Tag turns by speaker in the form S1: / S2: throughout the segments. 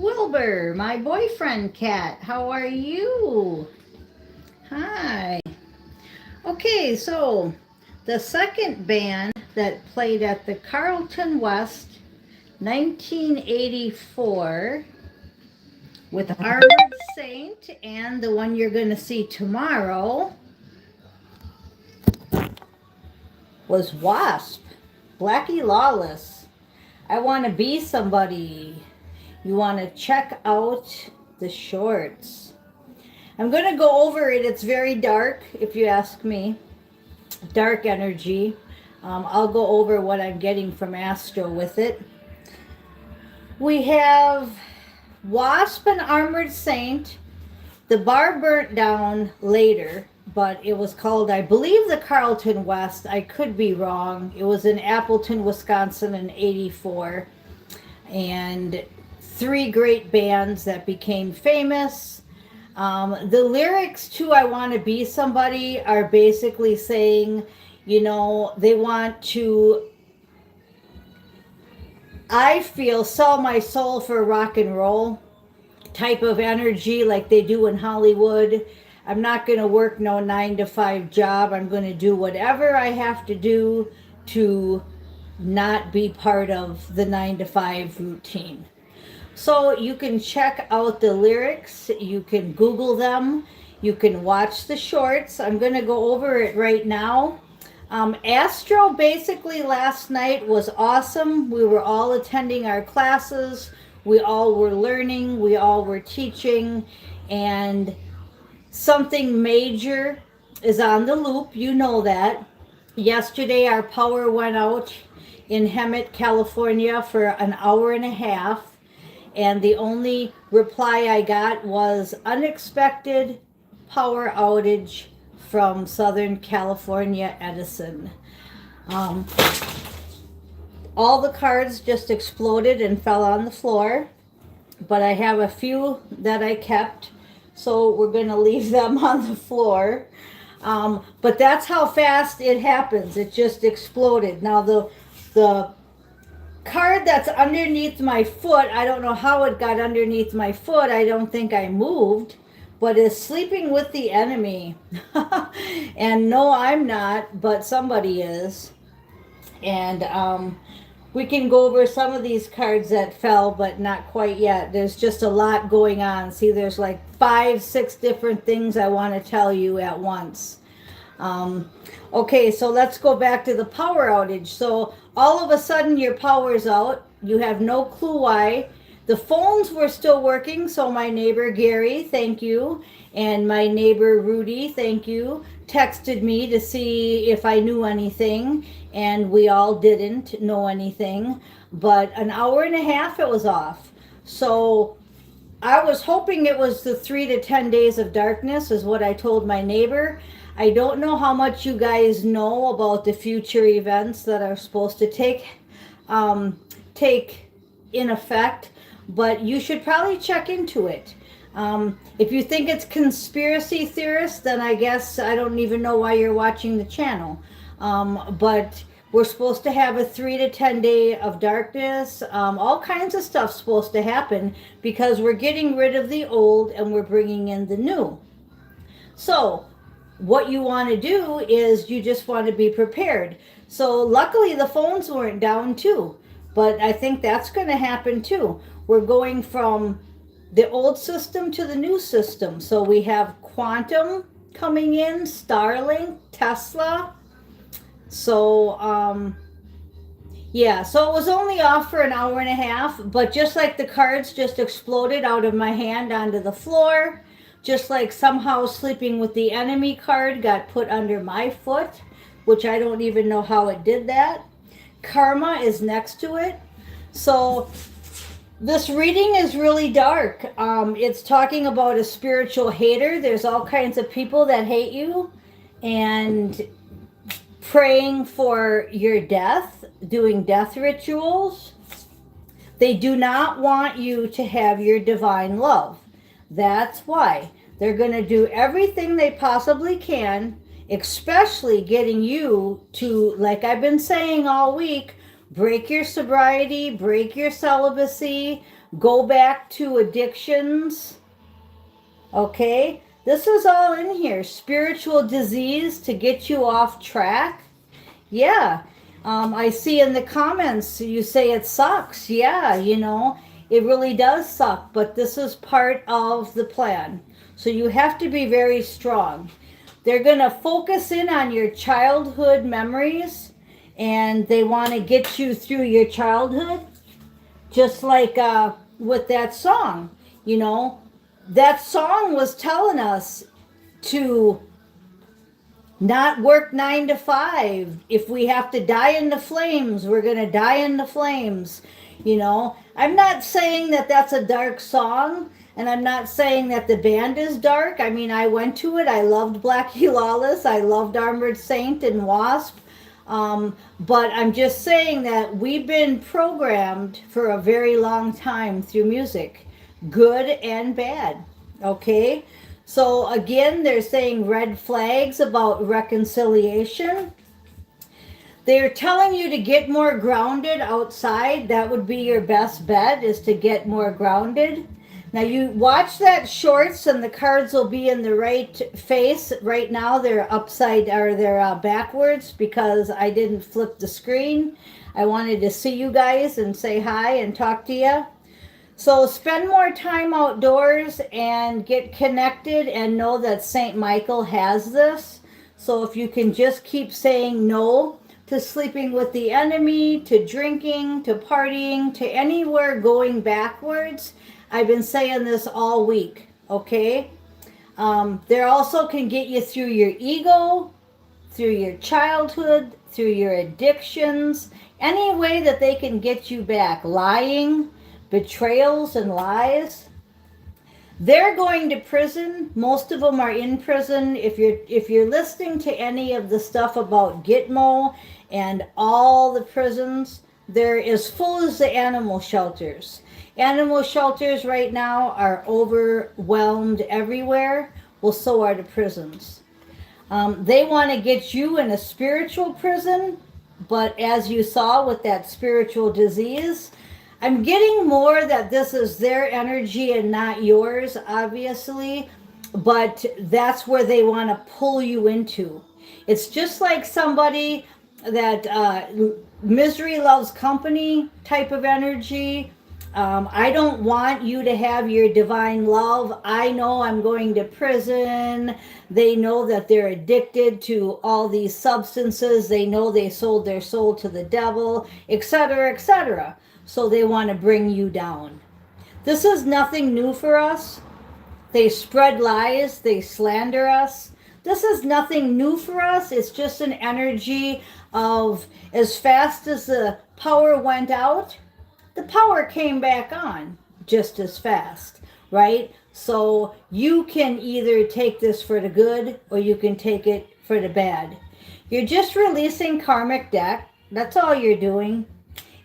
S1: Wilbur, my boyfriend cat. How are you? Hi. Okay, so the second band that played at the Carlton West 1984 with Armored Saint and the one you're going to see tomorrow was Wasp, Blackie Lawless. I want to be somebody. You want to check out the shorts. I'm going to go over it. It's very dark, if you ask me. Dark energy. I'll go over what I'm getting from Astro with it. We have Wasp and Armored Saint. The bar burnt down later, but it was called, I believe, the Carlton West. I could be wrong. It was in Appleton, Wisconsin in 84. And three great bands that became famous. The lyrics to I Want to Be Somebody are basically saying, you know, they want to, I feel, sell my soul for rock and roll type of energy like they do in Hollywood. I'm not going to work no 9-to-5 job. I'm going to do whatever I have to do to not be part of the 9-to-5 routine. So you can check out the lyrics, you can Google them, you can watch the shorts. I'm going to go over it right now. Astro basically last night was awesome. We were all attending our classes, we all were learning, we all were teaching, and something major is on the loop, you know that. Yesterday our power went out in Hemet, California for an hour and a half. And the only reply I got was unexpected power outage from Southern California Edison. All the cards just exploded and fell on the floor, but I have a few that I kept, so we're going to leave them on the floor. But that's how fast it happens. It just exploded. Now the card that's underneath my foot, I don't know how it got underneath my foot. I don't think I moved, but is sleeping with the enemy. And no, I'm not, but somebody is. And we can go over some of these cards that fell, but not quite yet. There's just a lot going on. See, there's like 5-6 different things I want to tell you at once. Okay, so let's go back to the power outage. So all of a sudden your power's out. You have no clue why. The phones were still working, so my neighbor Gary, thank you, and my neighbor Rudy, thank you, texted me to see if I knew anything, and we all didn't know anything. But an hour and a half it was off. So I was hoping it was the 3 to 10 days of darkness is what I told my neighbor. I don't know how much you guys know about the future events that are supposed to take in effect, but you should probably check into it. If you think it's conspiracy theorists, then I guess I don't even know why you're watching the channel. But we're supposed to have a 3 to 10 day of darkness. All kinds of stuff's supposed to happen because we're getting rid of the old and we're bringing in the new. So what you want to do is you just want to be prepared. So luckily the phones weren't down too, but I think that's going to happen too. We're going from the old system to the new system. So we have Quantum coming in, Starlink, Tesla. So yeah, so it was only off for an hour and a half, but just like the cards just exploded out of my hand onto the floor, just like somehow sleeping with the enemy card got put under my foot, which I don't even know how it did that. Karma is next to it. So this reading is really dark. It's talking about a spiritual hater. There's all kinds of people that hate you and praying for your death, doing death rituals. They do not want you to have your divine love. That's why they're going to do everything they possibly can, especially getting you to, like I've been saying all week, break your sobriety, break your celibacy, go back to addictions. Okay, this is all in here. Spiritual disease to get you off track. Yeah, I see in the comments you say it sucks. Yeah, it really does suck, but this is part of the plan. So you have to be very strong. They're going to focus in on your childhood memories, and they want to get you through your childhood, just like with that song. That song was telling us to not work 9 to 5. If we have to die in the flames, we're going to die in the flames. I'm not saying that that's a dark song, and I'm not saying that the band is dark. I mean, I went to it. I loved Blackie Lawless. I loved Armored Saint and Wasp. But I'm just saying that we've been programmed for a very long time through music, good and bad. Okay? So again, they're saying red flags about reconciliation. They're telling you to get more grounded outside. That would be your best bet, is to get more grounded. Now you watch that shorts, and the cards will be in the right face. Right now they're upside, or they're backwards, because I didn't flip the screen. I wanted to see you guys and say hi and talk to you. So spend more time outdoors and get connected, and know that St. Michael has this. So if you can just keep saying no to sleeping with the enemy, to drinking, to partying, to anywhere going backwards. I've been saying this all week, okay? They also can get you through your ego, through your childhood, through your addictions, any way that they can get you back. Lying, betrayals and lies. They're going to prison. Most of them are in prison. If you're listening to any of the stuff about Gitmo and all the prisons, they're as full as the animal shelters. Animal shelters right now are overwhelmed everywhere. Well, so are the prisons. They want to get you in a spiritual prison, but as you saw with that spiritual disease, I'm getting more that this is their energy and not yours, obviously, but that's where they want to pull you into. It's just like somebody that misery loves company type of energy. I don't want you to have your divine love. I know I'm going to prison. They know that they're addicted to all these substances. They know they sold their soul to the devil, etc., etc. So they want to bring you down. This is nothing new for us. They spread lies. They slander us. This is nothing new for us. It's just an energy of, as fast as the power went out, the power came back on just as fast, right? So you can either take this for the good, or you can take it for the bad. You're just releasing karmic debt. That's all you're doing.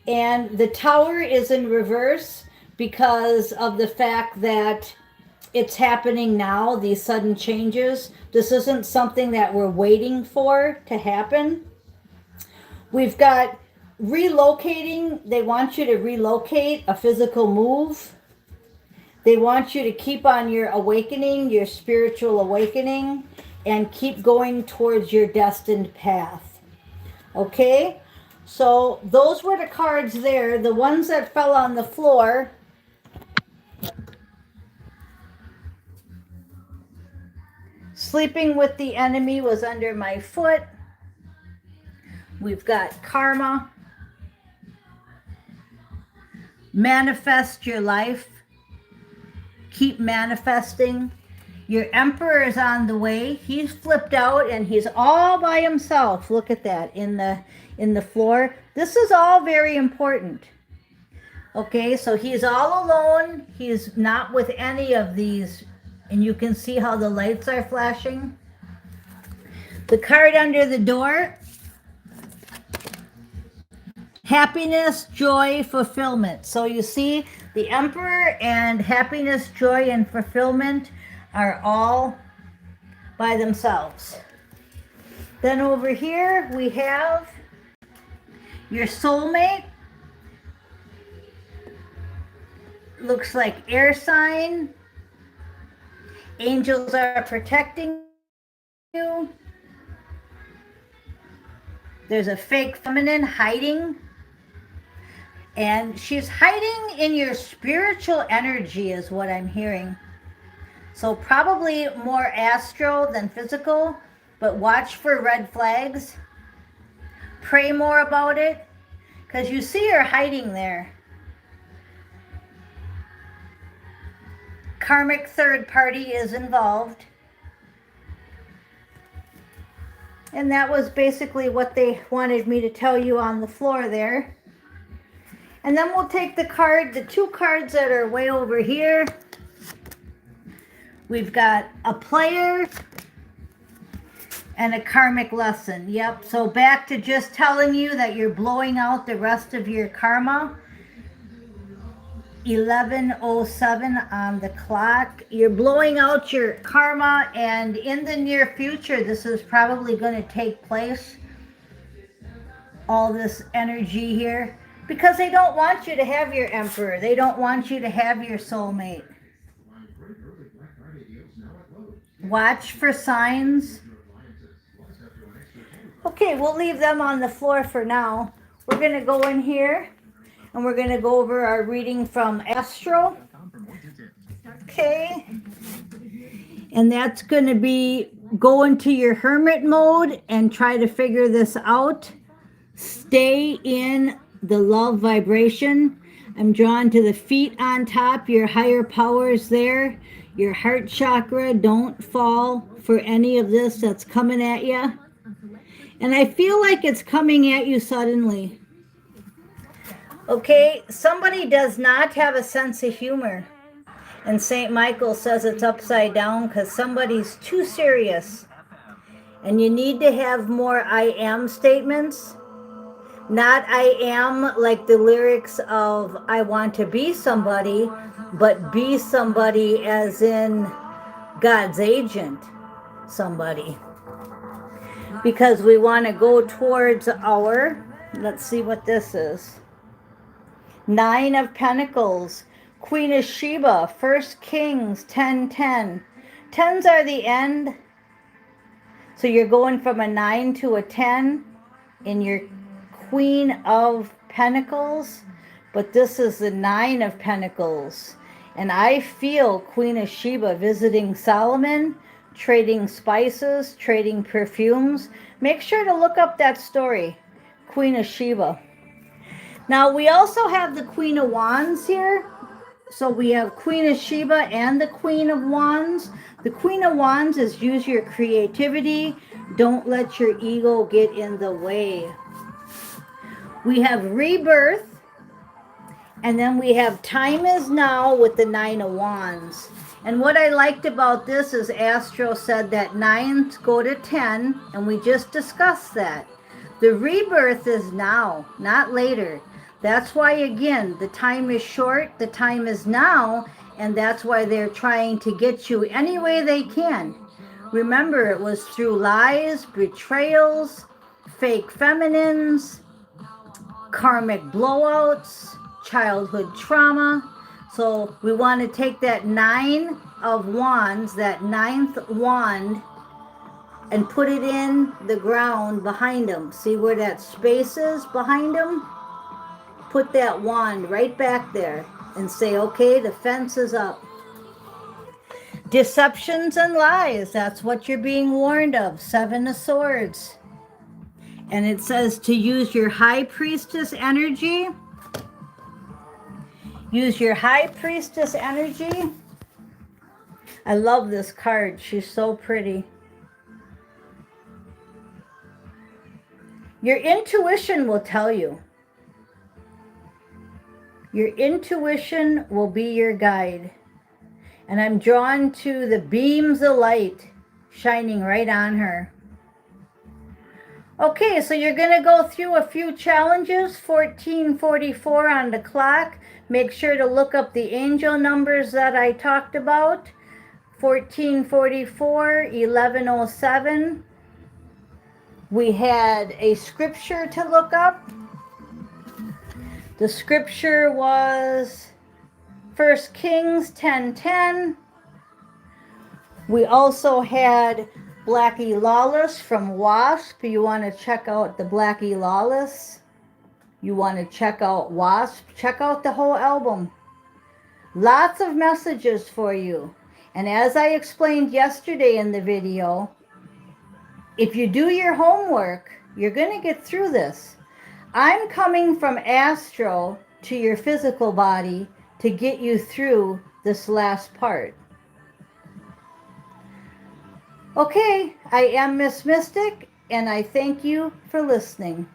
S1: And the tower is in reverse because of the fact that it's happening now, these sudden changes. This isn't something that we're waiting for to happen. We've got relocating. They want you to relocate, a physical move. They want you to keep on your awakening, your spiritual awakening, and keep going towards your destined path. Okay? So those were the cards there. The ones that fell on the floor, sleeping with the enemy was under my foot. We've got karma. Manifest your life. Keep manifesting. Your emperor is on the way. He's flipped out and he's all by himself. Look at that in the floor. This is all very important. Okay, so he's all alone. He's not with any of these. And you can see how the lights are flashing. The card under the door. Happiness, joy, fulfillment. So you see the emperor and happiness, joy, and fulfillment are all by themselves. Then over here we have your soulmate. looks like air sign. Angels are protecting you. There's a fake feminine hiding. And she's hiding in your spiritual energy is what I'm hearing. So probably more astral than physical, but watch for red flags. Pray more about it, because you see her hiding there. Karmic third party is involved. And that was basically what they wanted me to tell you on the floor there. And then we'll take the two cards that are way over here. We've got a player and a karmic lesson. Yep, so back to just telling you that you're blowing out the rest of your karma. 11:07 on the clock. You're blowing out your karma, and in the near future, this is probably going to take place. All this energy here. Because they don't want you to have your emperor. They don't want you to have your soulmate. Watch for signs. Okay, we'll leave them on the floor for now. We're going to go in here and we're going to go over our reading from Astro. Okay. And that's going to be go into your hermit mode and try to figure this out. Stay in the love vibration. I'm drawn to the feet on top, your higher powers there, your heart chakra. Don't fall for any of this that's coming at you. And I feel like it's coming at you suddenly. Okay, somebody does not have a sense of humor. And St. Michael says it's upside down because somebody's too serious. And you need to have more I am statements. Not I am like the lyrics of I want to be somebody, but be somebody as in God's agent, somebody. Because we want to go towards our, let's see what this is. 9 of Pentacles, Queen of Sheba, 1 Kings 10:10. 10s are the end. So you're going from a 9 to a 10 in your Queen of Pentacles, but this is the 9 of Pentacles. And I feel Queen of Sheba visiting Solomon, trading spices, trading perfumes. Make sure to look up that story, Queen of Sheba. Now we also have the Queen of Wands here. So we have Queen of Sheba and the Queen of Wands. The Queen of Wands is use your creativity. Don't let your ego get in the way. We have rebirth, and then we have time is now with the 9 of Wands. And what I liked about this is Astro said that 9s go to 10, and we just discussed that. The rebirth is now, not later. That's why, again, the time is short, the time is now, and that's why they're trying to get you any way they can. Remember, it was through lies, betrayals, fake feminines, karmic blowouts, childhood trauma. So we want to take that 9 of Wands, that 9th wand, and put it in the ground behind them. See where that space is behind them? Put that wand right back there and say, okay, the fence is up. Deceptions and lies, that's what you're being warned of. 7 of Swords. And it says to use your High Priestess energy. Use your High Priestess energy. I love this card. She's so pretty. Your intuition will tell you. Your intuition will be your guide. And I'm drawn to the beams of light shining right on her. Okay, so you're going to go through a few challenges. 1444 on the clock. Make sure to look up the angel numbers that I talked about. 1444, 1107. We had a scripture to look up. The scripture was 1 Kings 10:10. We also had Blackie Lawless from Wasp. You want to check out the Blackie Lawless. You want to check out Wasp. Check out the whole album. Lots of messages for you. And as I explained yesterday in the video, if you do your homework, you're going to get through this. I'm coming from astro to your physical body to get you through this last part. Okay, I am Miss Mystic, and I thank you for listening.